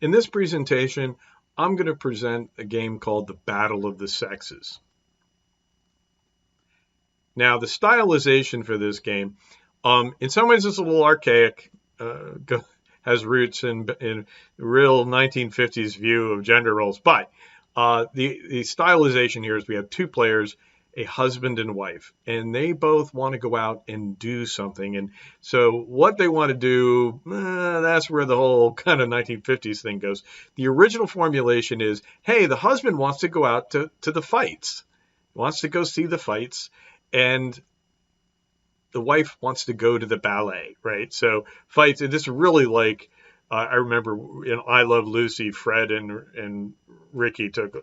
In this presentation, I'm going to present a game called the Battle of the Sexes. Now, the stylization for this game, in some ways it's a little archaic, has roots in real 1950s view of gender roles, but the stylization here is we have two players, a husband and wife, and they both want to go out and do something. And so what they want to do, that's where the whole kind of 1950s thing goes. The original formulation is, hey, the husband wants to go out to the fights, wants to go see the fights, and the wife wants to go to the ballet, right? So fights, and this is really like, I remember in I Love Lucy, Fred and Ricky took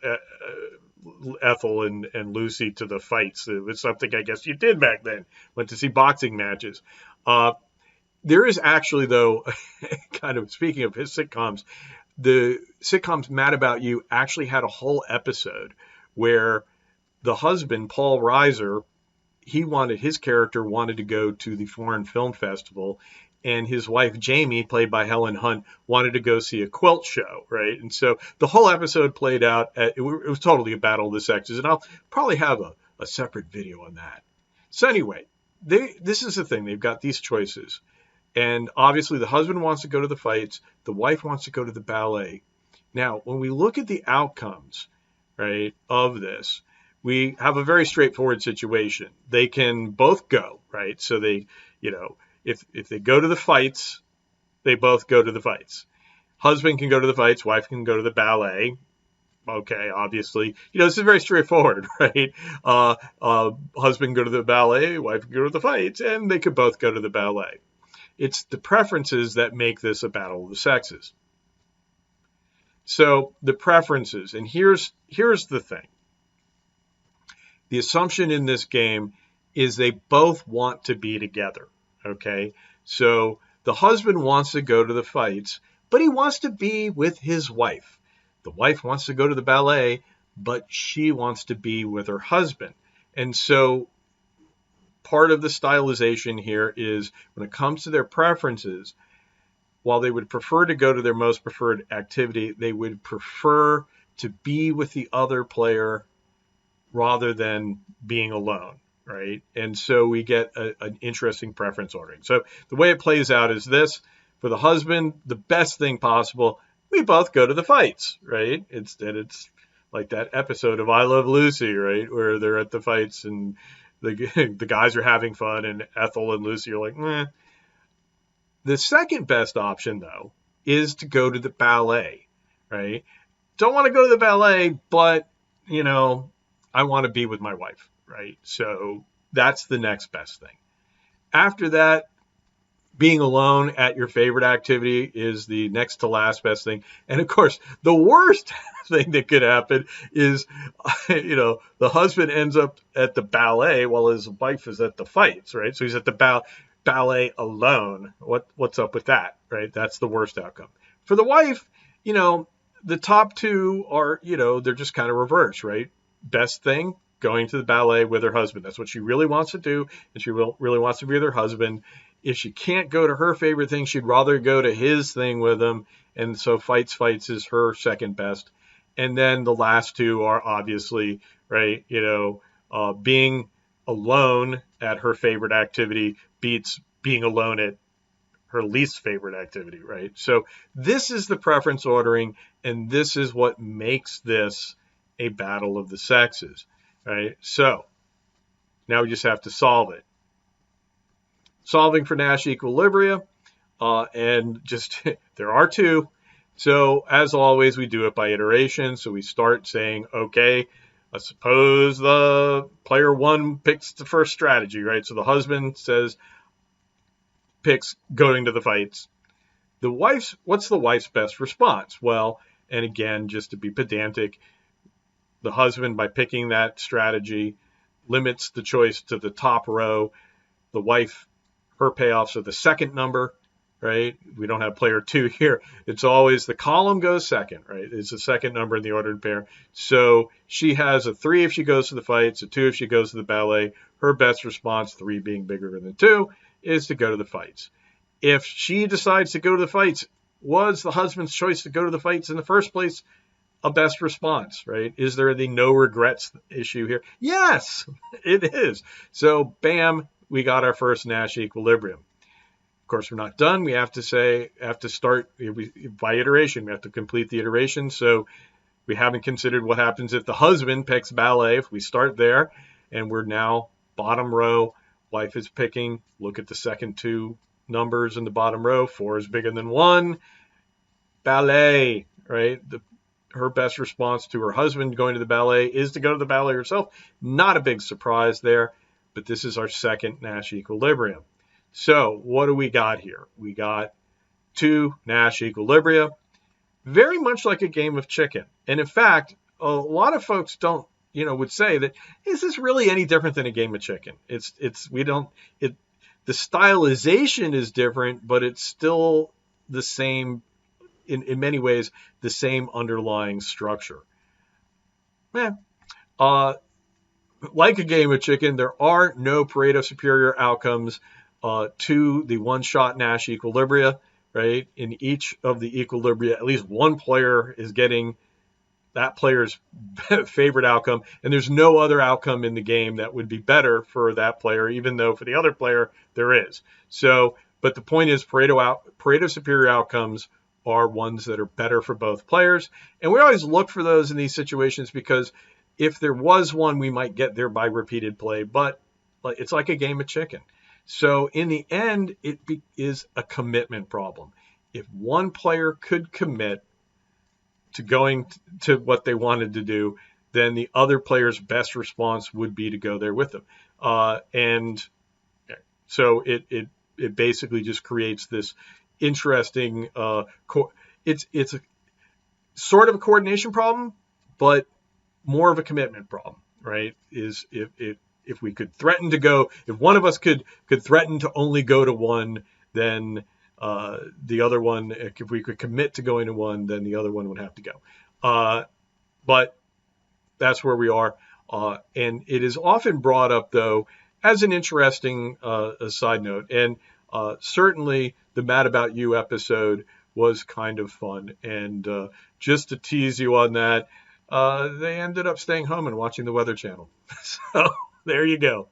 Ethel and Lucy to the fights. It was something I guess you did back then, went to see boxing matches. There is actually, though, kind of speaking of his sitcoms, the sitcoms Mad About You actually had a whole episode where the husband, Paul Reiser, his character wanted to go to the Foreign Film Festival, and his wife, Jamie, played by Helen Hunt, wanted to go see a quilt show, right? And so the whole episode played out, it was totally a battle of the sexes, and I'll probably have a separate video on that. So anyway, this is the thing. They've got these choices. And obviously the husband wants to go to the fights, the wife wants to go to the ballet. Now, when we look at the outcomes, right, of this, we have a very straightforward situation. They can both go, right? So they, if they go to the fights, they both go to the fights. Husband can go to the fights, wife can go to the ballet. Okay, obviously, this is very straightforward, right? Husband can go to the ballet, wife can go to the fights, and they could both go to the ballet. It's the preferences that make this a battle of the sexes. So the preferences, and here's the thing. The assumption in this game is they both want to be together, okay? So the husband wants to go to the fights, but he wants to be with his wife. The wife wants to go to the ballet, but she wants to be with her husband. And so part of the stylization here is when it comes to their preferences, while they would prefer to go to their most preferred activity, they would prefer to be with the other player rather than being alone, right? And so we get an interesting preference ordering. So the way it plays out is this. For the husband, the best thing possible, we both go to the fights, right? It's like that episode of I Love Lucy, right? Where they're at the fights and the guys are having fun and Ethel and Lucy are like, meh. The second best option, though, is to go to the ballet, right? Don't want to go to the ballet, but, I want to be with my wife, right? So that's the next best thing. After that, being alone at your favorite activity is the next to last best thing. And of course, the worst thing that could happen is, the husband ends up at the ballet while his wife is at the fights, right? So he's at the ballet alone. What's up with that, right? That's the worst outcome. For the wife, the top two are, they're just kind of reversed, right? Best thing, going to the ballet with her husband. That's what she really wants to do, and she really wants to be with her husband. If she can't go to her favorite thing, she'd rather go to his thing with him, and so fights is her second best. And then the last two are obviously, right, being alone at her favorite activity beats being alone at her least favorite activity, right? So this is the preference ordering, and this is what makes this a battle of the sexes, right? So now we just have to solve it. Solving for Nash Equilibria, and just there are two. So as always, we do it by iteration. So we start saying, okay, suppose the player one picks the first strategy, right? So the husband picks going to the fights. What's the wife's best response? Well, and again, just to be pedantic, the husband, by picking that strategy, limits the choice to the top row. The wife, her payoffs are the second number, right? We don't have player two here. It's always the column goes second, right? It's the second number in the ordered pair. So she has a 3 if she goes to the fights, a 2 if she goes to the ballet. Her best response, 3 being bigger than 2, is to go to the fights. If she decides to go to the fights was the husband's choice to go to the fights in the first place a best response, right? Is there the no regrets issue here? Yes, it is. So, bam, we got our first Nash equilibrium. Of course, we're not done. We have to start by iteration. We have to complete the iteration. So we haven't considered what happens if the husband picks ballet. If we start there and we're now bottom row, wife is picking, look at the second two numbers in the bottom row. 4 is bigger than 1. Ballet, right? Her best response to her husband going to the ballet is to go to the ballet herself. Not a big surprise there, but this is our second Nash equilibrium. So what do we got here? We got 2 Nash equilibria, very much like a game of chicken. And in fact, a lot of folks would say that, is this really any different than a game of chicken? The stylization is different, but it's still the same, in many ways, the same underlying structure. Like a game of chicken, there are no Pareto superior outcomes to the one-shot Nash equilibria, right? In each of the equilibria, at least one player is getting that player's favorite outcome, and there's no other outcome in the game that would be better for that player, even though for the other player there is. So, but the point is, Pareto superior outcomes are ones that are better for both players, and we always look for those in these situations because if there was one, we might get there by repeated play, but it's like a game of chicken. So in the end, it is a commitment problem. If one player could commit to going to what they wanted to do, then the other player's best response would be to go there with them. And so it basically just creates this interesting, it's a sort of a coordination problem, but more of a commitment problem, right? Is if we could threaten to go, if one of us could threaten to only go to one, then the other one, if we could commit to going to one, then the other one would have to go. But that's where we are. And it is often brought up, though, as an interesting side note. And certainly the Mad About You episode was kind of fun. And just to tease you on that, they ended up staying home and watching the Weather Channel. So there you go.